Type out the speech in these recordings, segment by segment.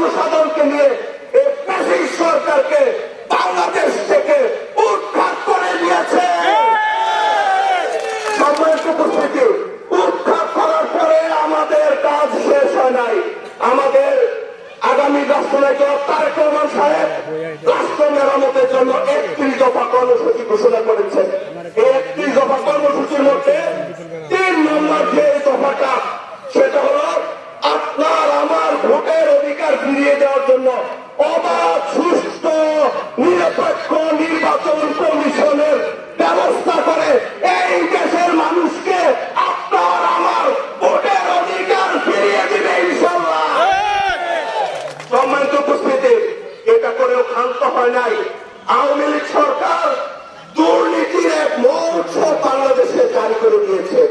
জনসাধারণকে নিয়ে এই ফ্যাসিস্ট সরকারকে বাংলাদেশ থেকে উৎখাত করে নিয়েছে। সম্মানিত উপস্থিতি, উৎখাত করার পরে আমাদের কাজ শেষ হয় নাই। আমাদের আগামী রাষ্ট্রনায়ক তারেক রহমান সাহেব রাষ্ট্র মেরামতের জন্য 31 দফা কর্মসূচি ঘোষণা করেছেন। এই 31 দফা কর্মসূচির মধ্যে 3 নম্বর যে দফাটা, সেটা হলো আপনার আমার ভোটের অধিকার ফিরিয়ে দেওয়ার জন্য অবাধ, সুষ্ঠু, নিরপেক্ষ নির্বাচন কমিশনের ব্যবস্থা করে এই দেশের মানুষকে আপনার আমার ভোটের অধিকার ফিরিয়ে দিবে ইনশাআল্লাহ। সম্মানিত উপস্থিতি, এটা করেও ক্ষান্ত হয় নাই। আওয়ামী লীগ সরকার দুর্নীতির এক মহোৎসব বাংলাদেশে জারি করে দিয়েছে।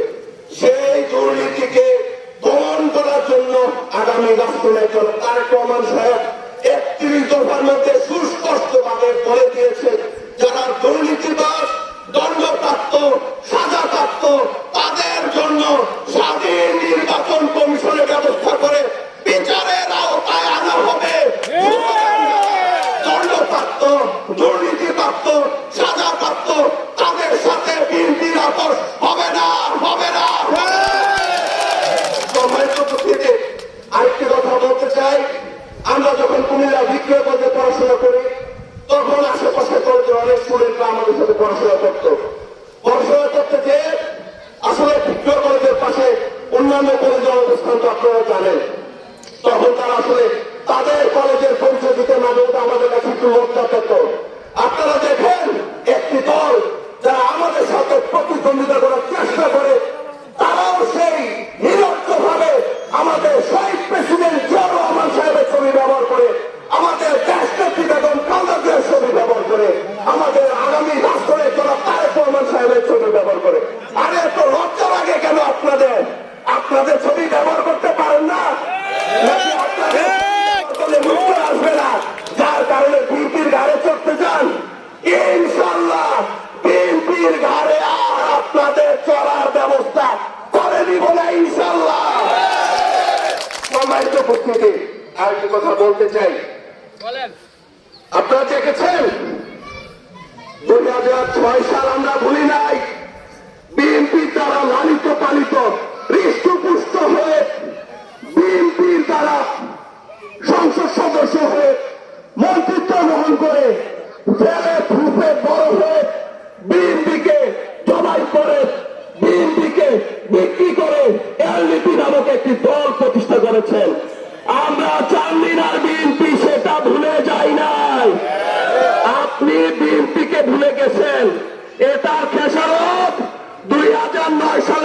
সেই দুর্নীতিকে দমন করার জন্য আগামী রাষ্ট্রনায়ক তারেক রহমান সাহেব 31 দফার মধ্যে সুস্পষ্টভাবে বলে দিয়েছে, যারা দুর্নীতিবাজ, দণ্ডপ্রাপ্ত, সাজাপ্রাপ্ত, তাদের জন্য স্বাধীন নির্বাচন কমিশনের ব্যবস্থা করে বিচারের আওতায় আনা হবে। দণ্ডপ্রাপ্ত, দুর্নীতিপ্রাপ্ত, সাজাপ্রাপ্ত, তাদের সাথে বিএনপির আপোষ হবে না, হবে না। আরেকটি কথা বলতে চাই, আমরা যখন কুমিল্লা বিক্রয় পর্যায়ে পড়াশোনা করি, তখন আশেপাশে কলেজের অনেক স্টুডেন্টরা আমাদের সাথে পড়াশোনা করতো। পড়াশোনা করতে যে আসলে বিক্রয় কলেজের পাশে অন্যান্য কলেজের অবস্থান তো আপনারা জানেন। তখন তারা আসলে তাদের কলেজের পরিচয় দিতে না বলতে আমাদের কাছে একটু লজ্জা পেত। আপনারা দেখেন, একটি দল যারা আমাদের সাথে প্রতিদ্বন্দ্বিতা করার চেষ্টা করে, তারাও সেই নিরন্তরভাবে আমাদের শহীদ প্রেসিডেন্ট জিয়াউর রহমান সাহেবের ছবি ব্যবহার করে, আমাদের দেশনেত্রী বেগম খালেদা জিয়ার ছবি ব্যবহার করে, আমাদের আগামী রাষ্ট্রের জনাব তারেক রহমান সাহেবের ছবি ব্যবহার করে। আরে এত লজ্জা লাগে কেন আপনাদের? আপনাদের ছবি ব্যবহার করতে পারেন না? নাকি আপনাদের মুক্ত আসবে না, যার কারণে বিএনপির ঘাড়ে চড়তে চান? ইনশাআল্লাহ বিএনপির ঘাড়ে আর আপনাদের চড়ার ব্যবস্থা করে দিব না ইনশাআল্লাহ। সম্মানিত উপস্থিতি, আর কি কথা বলতে চাই, আপনারা দেখেছেন 2006 সাল আমরা ভুলি নাই। বিএনপির দ্বারা লালিত পালিত, হৃষ্টপুষ্ট হয়ে, বিএনপির দ্বারা সংসদ সদস্য হয়ে, মন্ত্রিত্ব গ্রহণ করে, ফেলে ফুপে বড় হয়ে, বিএনপিকে জবাই করে, বিএনপিকে বিক্রি করে এলডিপি নামক একটি দল প্রতিষ্ঠা করেছেন। আমরা চান্দিনার বিএনপি সেটা ভুলে যাই নাই। আপনি বিএনপিকে ভুলে গেছেন। এটার খেসারত 2009 সালে